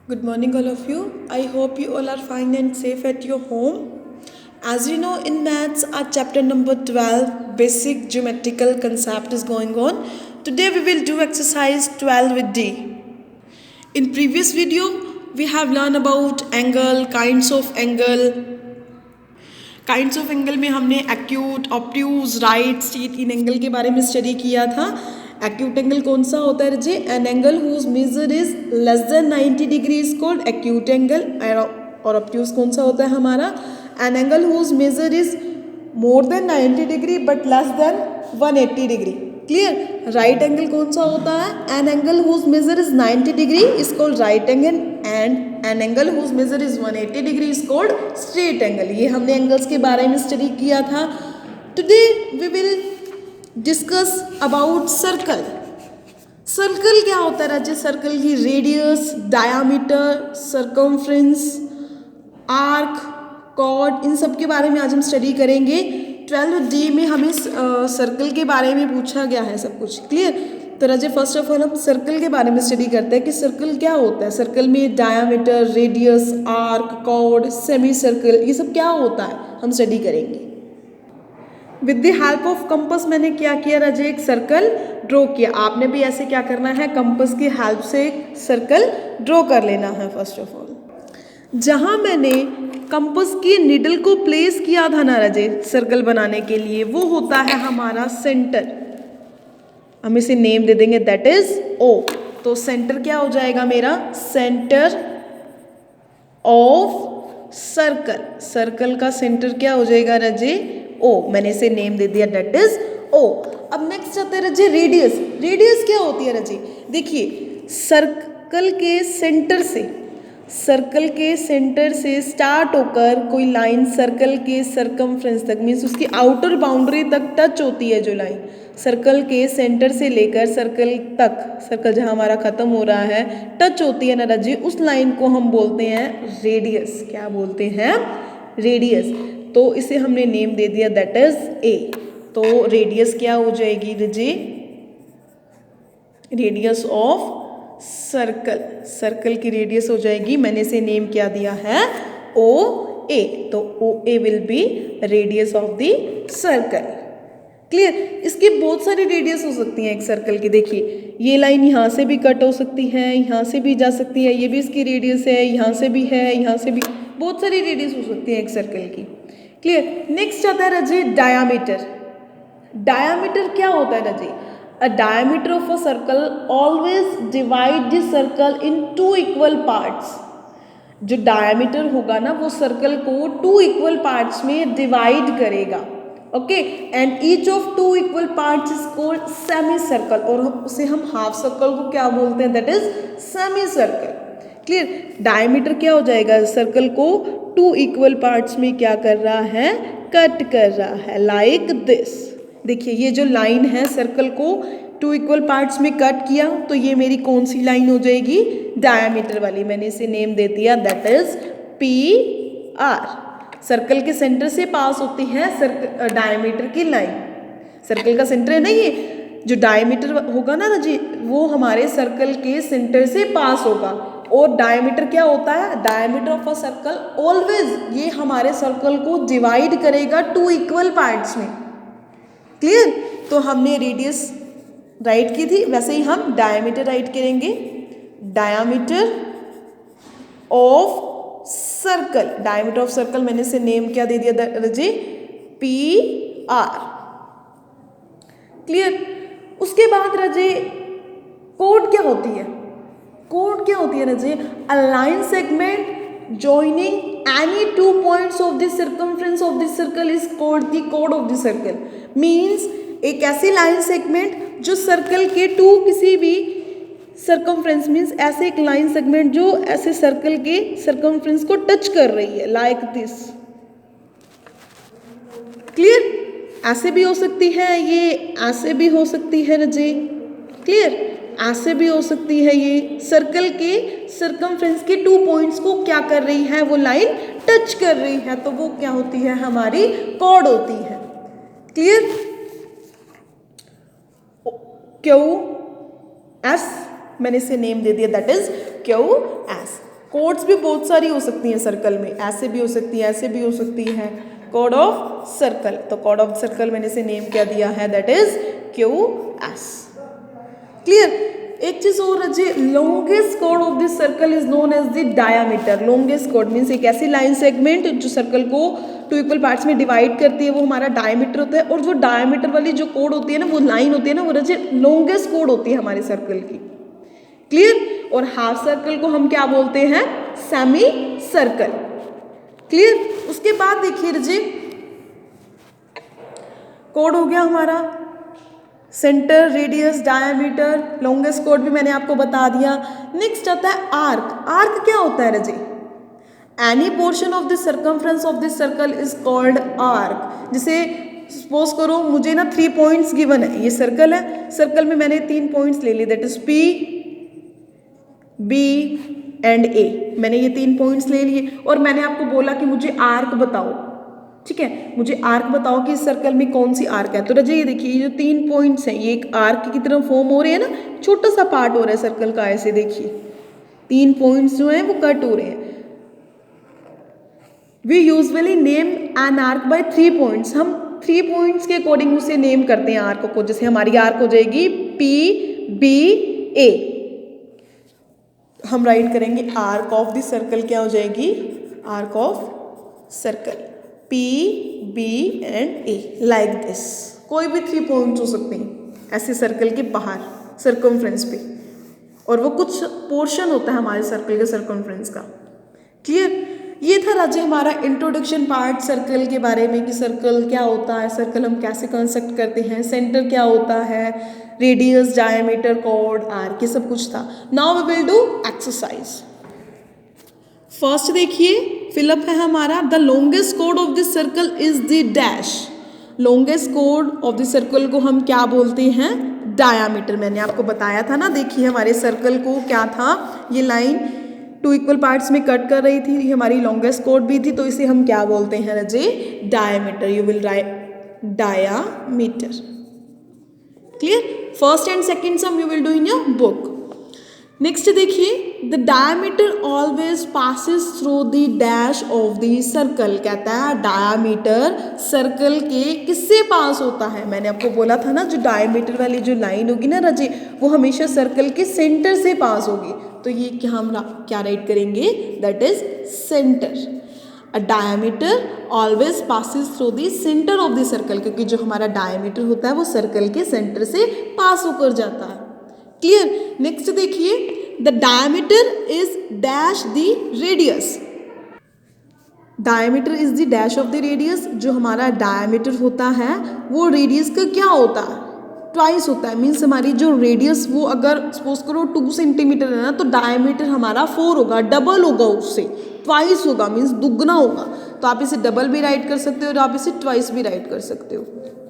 Good morning, all of you. I hope you all are fine and safe at your home. As you know, in maths, our chapter number 12, basic geometrical concept, is going on. Today, we will do exercise 12 with D. In previous video, we have learned about angle, kinds of angle. Kinds of angle में हमने acute, obtuse, right, straight in angle के बारे में study किया था. Acute angle कौन सा होता है जी? An angle whose measure is less than 90 degree is called acute angle. और ऑब्ट्यूज कौन सा होता है हमारा? An angle whose measure is more than 90 degree but less than 180 degree. Clear? Right angle कौन सा होता है? An angle whose measure is 90 degree is called right angle and an angle whose measure is 180 degree is called straight angle. ये हमने angles के बारे में study किया था. Today we will discuss about circle. Circle क्या होता है राज्य? सर्कल की radius, diameter, circumference, arc, chord, इन सब के बारे में आज हम स्टडी करेंगे. 12D में हमें सर्कल के बारे में पूछा गया है सब कुछ. क्लियर? तो राजे फर्स्ट ऑफ ऑल हम सर्कल के बारे में स्टडी करते हैं कि सर्कल क्या होता है. सर्कल में diameter, radius, arc, chord, semi circle, ये सब क्या होता है हम स्टडी करेंगे. With the help of compass मैंने क्या किया राजे? एक सर्कल ड्रॉ किया. आपने भी ऐसे क्या करना है? कंपस की हेल्प से एक सर्कल ड्रॉ कर लेना है. फर्स्ट ऑफ ऑल जहाँ मैंने कंपस की निडल को प्लेस किया था ना राजे सर्कल बनाने के लिए, वो होता है हमारा सेंटर. हम इसे नेम दे देंगे, दैट इज ओ. तो सेंटर क्या हो जाएगा मेरा? Centre of circle. सर्कल का सेंटर क्या हो जाएगा राजे? ओ. मैंने इसे नेम दे दिया, दैट इज ओ. अब नेक्स्ट आते हैं राजे रेडियस. रेडियस क्या होती है राजे? देखिए सर्कल के सेंटर से स्टार्ट होकर कोई लाइन सर्कल के सरकमफ्रेंस तक, मीन्स उसकी आउटर बाउंड्री तक टच होती है जो लाइन, सर्कल के सेंटर से लेकर सर्कल तक, सर्कल जहाँ हमारा ख़त्म हो रहा है टच होती है ना राजी, उस लाइन को हम बोलते हैं रेडियस. क्या बोलते हैं? रेडियस. तो इसे हमने नेम दे दिया, दैट इज ए. तो रेडियस क्या हो जाएगी राजी? Radius of circle. सर्कल की रेडियस हो जाएगी, मैंने इसे नेम क्या दिया है? O A. तो O A will be radius of the circle. Clear? इसकी बहुत सारी रेडियस हो सकती हैं एक सर्कल की. देखिए ये लाइन यहाँ से भी कट हो सकती है, यहाँ से भी जा सकती है, ये भी इसकी रेडियस है, यहाँ से भी है, यहाँ से भी, बहुत सारी रेडियस हो सकती है एक सर्कल की. क्लियर? नेक्स्ट आता है राजी डायामीटर. डायामीटर क्या होता है राजी? A diameter of a circle always divide the circle in two equal parts. जो डायमीटर होगा ना वो सर्कल को 2 इक्वल पार्ट्स में डिवाइड करेगा. Okay, and each of 2 equal parts is called semi circle. और उसे हम हाफ सर्कल को क्या बोलते हैं? That is semi circle. Clear? Diameter क्या हो जाएगा? सर्कल को 2 इक्वल पार्ट्स में क्या कर रहा है? कट कर रहा है, लाइक दिस. देखिए ये जो लाइन है सर्कल को 2 इक्वल पार्ट्स में कट किया, तो ये मेरी कौन सी लाइन हो जाएगी? डायमीटर वाली. मैंने इसे नेम दे दिया, that is P R. Circle के सेंटर से पास होती है डायमीटर की लाइन. सर्कल का सेंटर है ना ये, जो डायमीटर होगा ना जी वो हमारे सर्कल के सेंटर से पास होगा. और डायमीटर क्या होता है? Diameter of a circle always ये हमारे सर्कल को डिवाइड करेगा 2 इक्वल पार्ट्स में. क्लियर? तो हमने रेडियस राइट की थी, वैसे ही हम डायमीटर राइट करेंगे. Diameter of circle. Diameter of circle मैंने से नेम क्या दे दिया रजी? P R. क्लियर? उसके बाद रजी कोड क्या होती है? कोड क्या होती है रजी? अ line segment joining any 2 points of the circumference of the circle is called the chord of the circle. Means एक ऐसी लाइन सेगमेंट जो सर्कल के 2 किसी भी सर्कमफ्रेंस, मीन्स ऐसे एक लाइन सेगमेंट जो ऐसे सर्कल के सर्कमफ्रेंस को टच कर रही है, लाइक दिस. क्लियर? ऐसे भी हो सकती है ये, ऐसे भी हो सकती है रजी. क्लियर? ऐसे भी हो सकती है ये. सर्कल के सर्कमफ्रेंस के 2 पॉइंट्स को क्या कर रही है? वो लाइन टच कर रही है, तो वो क्या होती है? हमारी कॉर्ड होती है. क्लियर? क्यू एस मैंने इसे नेम दे दिया, that is Q S. Codes भी बहुत सारी हो सकती हैं सर्कल में, ऐसे भी हो सकती है, ऐसे भी हो सकती है, कोड ऑफ सर्कल। तो कोड ऑफ सर्कल मैंने इसे नेम क्या दिया है, दैट इज QS। क्लियर। एक चीज और है जी, लॉन्गेस्ट कोड of this circle is known as the diameter. Longest कोड मीन्स एक ऐसी लाइन सेगमेंट जो सर्कल को 2 इक्वल पार्ट्स में डिवाइड करती है, वो हमारा डायमीटर होता है। और जो डायमीटर वाली जो कोड होती है ना, वो लाइन होती है ना, वो रजी लॉन्गेस्ट कोड होती है हमारे सर्कल की। क्लियर। और हाफ सर्कल को हम क्या बोलते हैं, सेमी सर्कल। क्लियर। उसके बाद देखिए रजी, कोड हो गया हमारा centre, radius, diameter, longest code भी मैंने आपको बता दिया। नेक्स्ट आता है आर्क। आर्क क्या होता है रजी, any portion of the circumference of this circle is called arc. जैसे सपोज करो मुझे ना 3 पॉइंट्स गिवन है, ये सर्कल है, सर्कल में मैंने 3 पॉइंट्स ले लिए, that is P, B and A। मैंने ये 3 पॉइंट्स ले लिए और मैंने आपको बोला कि मुझे आर्क बताओ। ठीक है, मुझे आर्क बताओ कि इस सर्कल में कौन सी आर्क है। तो रजे ये देखिए, ये जो 3 पॉइंट्स हैं ये एक आर्क की तरह फॉर्म हो रहे हैं ना, छोटा सा पार्ट हो रहा है सर्कल का, ऐसे देखिए 3 पॉइंट्स जो हैं वो कट हो रहे हैं। We usually name an arc by 3 points. हम 3 पॉइंट्स के अकॉर्डिंग उसे नेम करते हैं आर्क को। जैसे हमारी आर्क हो जाएगी PBA, हम राइट करेंगे आर्क ऑफ द सर्कल क्या हो जाएगी, arc of circle PB and A, like this. कोई भी 3 पॉइंट्स हो सकते हैं ऐसे सर्कल के बाहर सर्कमफ्रेंस पे, और वो कुछ पोर्शन होता है हमारे सर्कल के सर्कमफ्रेंस का। क्लियर। ये था राज्य हमारा इंट्रोडक्शन पार्ट सर्कल के बारे में, कि सर्कल क्या होता है, सर्कल हम कैसे कंस्ट्रक्ट करते हैं, सेंटर क्या होता है, रेडियस, डायमीटर, कोड, आर्क, ये सब कुछ था। Now we will do exercise. First देखिए, फिलअप है हमारा, द लॉन्गेस्ट कोड of this circle is the dash. Longest कोड ऑफ द सर्कल को हम क्या बोलते हैं, डायामीटर। मैंने आपको बताया था ना, देखिए हमारे सर्कल को क्या था, ये लाइन 2 इक्वल पार्ट्स में कट कर रही थी, ये हमारी लॉन्गेस्ट कोड भी थी, तो इसे हम क्या बोलते हैं रजे, diameter. You will write diameter. Clear. First and second sum you will do in your book. Next देखिए, the diameter always passes through the dash of the circle. कहता है डायमीटर सर्कल के किससे पास होता है। मैंने आपको बोला था ना, जो डायमीटर वाली जो लाइन होगी ना रजी, वो हमेशा सर्कल के सेंटर से पास होगी। तो ये क्या हम क्या राइट करेंगे, that is centre. A diameter always passes through the centre of the circle, क्योंकि जो हमारा डायमीटर होता है वो सर्कल के सेंटर से पास होकर जाता है। क्लियर। नेक्स्ट देखिए, the diameter is dash the radius. Diameter is the dash of the radius. जो हमारा डायमीटर होता है वो रेडियस का क्या होता है, ट्वाइस होता है। मीन्स हमारी जो रेडियस वो अगर सपोज करो 2 सेंटीमीटर है ना, तो डायमीटर हमारा 4 होगा, डबल होगा, उससे ट्वाइस होगा, मीन्स दुगना होगा। तो आप इसे डबल भी राइट कर सकते हो और आप इसे ट्वाइस भी राइट कर सकते हो।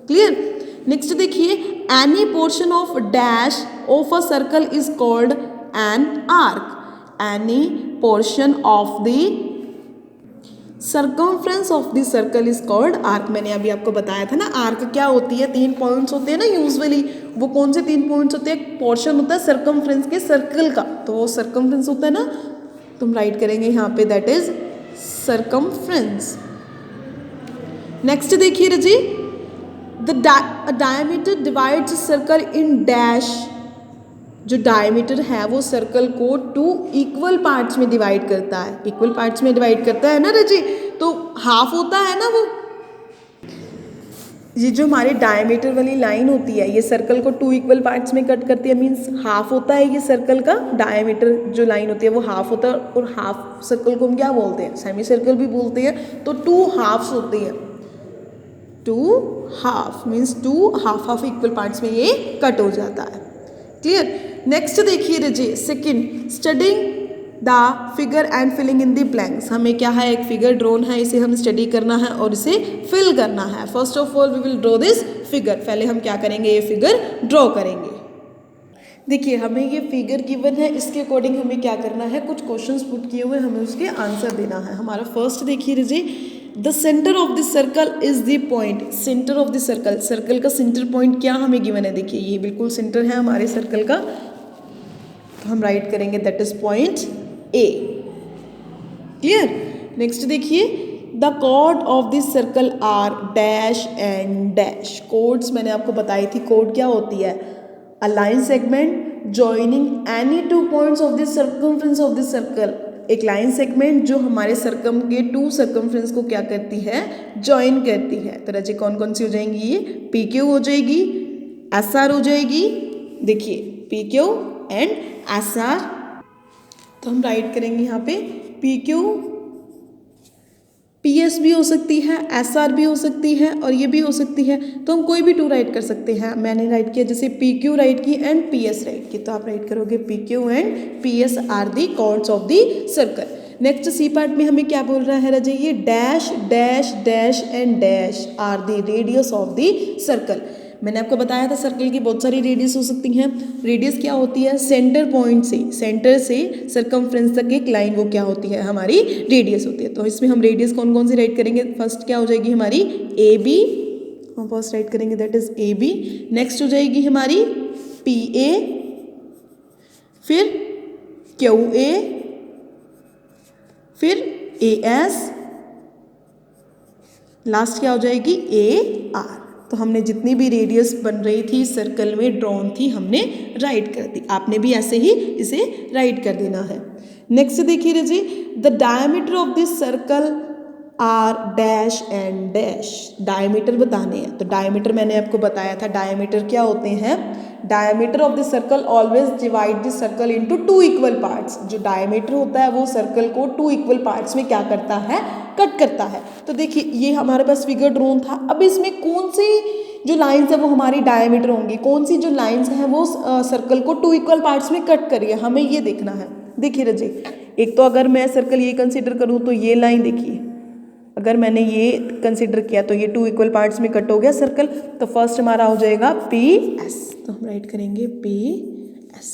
क्लियर। नेक्स्ट देखिए, any portion of dash of a circle is called an arc. Any portion of the circumference of the circle is called arc. मैंने अभी आपको बताया था ना, आर्क क्या होती है, 3 पॉइंट्स होते हैं ना यूजुअली। वो कौन से 3 पॉइंट्स होते हैं, पोर्शन होता है सर्कमफ्रेंस के सर्कल का, तो वो सर्कमफ्रेंस होता है ना, तुम राइट करेंगे यहाँ पे, दैट इज सर्कमफ्रेंस। नेक्स्ट देखिए रजी, the diameter divides circle in dash. जो डायमीटर है वो सर्कल को 2 इक्वल पार्ट्स में डिवाइड करता है। इक्वल पार्ट्स में डिवाइड करता है ना रजी, तो हाफ होता है ना वो। ये जो हमारे डायमीटर वाली लाइन होती है, ये सर्कल को 2 इक्वल पार्ट्स में कट करती है, मीन्स हाफ होता है ये सर्कल का। डायमीटर जो लाइन होती है वो हाफ होता है, और हाफ सर्कल को हम क्या बोलते हैं, सेमी सर्कल भी बोलते हैं। तो 2 हाफ्स होती हैं, 2 half means 2 half equal parts में ये कट हो जाता है। क्लियर। नेक्स्ट देखिए रजी, second, studying the figure and filling in the blanks. हमें क्या है, एक फिगर ड्रॉन है, इसे हम स्टडी करना है और इसे फिल करना है। First of all we will draw this figure. पहले हम क्या करेंगे, ये फिगर ड्रॉ करेंगे। देखिए हमें ये फिगर गिवन है, इसके अकॉर्डिंग हमें क्या करना है, कुछ क्वेश्चंस पुट किए हुए, हमें उसके आंसर देना है। हमारा फर्स्ट देखिए रजी, the centre of the circle is the point. Centre of the circle, circle का सेंटर पॉइंट क्या हमें गिवन है, देखिए ये बिल्कुल सेंटर है हमारे सर्कल का, तो हम राइट करेंगे that is point A. Clear. Next देखिए, the chord of this circle are dash and dash. Chords मैंने आपको बताई थी, कोड क्या होती है, a line segment joining any two points of this circumference of this circle. एक लाइन सेगमेंट जो हमारे सर्कम के टू सर्कमफ्रेंस को क्या करती है, ज्वाइन करती है। तो रजी कौन कौन सी हो जाएंगी, ये पी क्यू हो जाएगी, एस आर हो जाएगी। देखिए P Q and S R, तो हम राइट करेंगे यहाँ पे पी क्यू, पी एस भी हो सकती है, एस आर भी हो सकती है और ये भी हो सकती है। तो हम कोई भी टू राइट कर सकते हैं। मैंने राइट किया जैसे पी क्यू राइट की एंड पी एस राइट की, तो आप राइट करोगे P Q and P S are the chords of the circle. Next C part में हमें क्या बोल रहा है राजा, ये dash dash dash and dash are the radius of the circle. मैंने आपको बताया था सर्कल की बहुत सारी रेडियस हो सकती हैं। रेडियस क्या होती है, सेंटर पॉइंट से, सेंटर से सर्कमफ्रेंस तक एक लाइन, वो क्या होती है, हमारी रेडियस होती है। तो इसमें हम रेडियस कौन कौन सी राइट करेंगे, फर्स्ट क्या हो जाएगी हमारी ए बी, हम फर्स्ट राइट करेंगे that is A B. Next हो जाएगी हमारी पी ए, फिर क्यू ए, फिर ए एस, लास्ट क्या हो जाएगी ए आर। तो हमने जितनी भी रेडियस बन रही थी सर्कल में ड्रॉन थी, हमने राइट कर दी। आपने भी ऐसे ही इसे राइट कर देना है। नेक्स्ट देखिए रजी, the diameter of this circle are dash and dash. Diameter बताने हैं, तो डायमीटर मैंने आपको बताया था, डायमीटर क्या होते हैं, diameter of the circle always divide this circle into two equal parts. जो डायमीटर होता है वो सर्कल को टू इक्वल पार्ट्स में क्या करता है, कट करता है। तो देखिए ये हमारे पास फिगर ड्रोन था। अब इसमें कौन सी जो लाइंस है वो हमारी डायमीटर होंगी, कौन सी जो लाइंस हैं वो सर्कल को टू इक्वल पार्ट्स में कट करिए, हमें ये देखना है। देखिए रजी, एक तो अगर मैं सर्कल ये कंसिडर करूँ तो ये लाइन देखिए, अगर मैंने ये कंसिडर किया तो ये टू इक्वल पार्ट्स में कट हो गया सर्कल। तो फर्स्ट हमारा हो जाएगा पी एस, तो हम राइट करेंगे पी एस।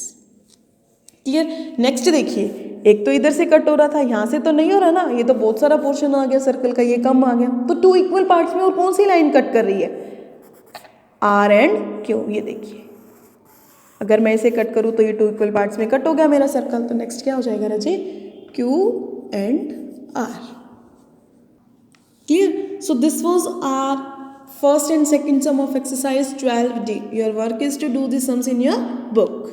क्लियर। नेक्स्ट देखिए, एक तो इधर से कट हो रहा था, यहाँ से तो नहीं हो रहा ना, ये तो बहुत सारा पोर्शन आ गया सर्कल का, ये कम आ गया। तो टू इक्वल पार्ट्स में और कौन सी लाइन कट कर रही है, आर एंड क्यू। ये देखिए अगर मैं इसे कट करूँ तो ये टू इक्वल पार्ट्स में कट हो गया मेरा सर्कल। तो नेक्स्ट क्या हो जाएगा राजे, Q and R. Clear? So this was our first and second sum of exercise 12D. Your work is to do the sums in your book.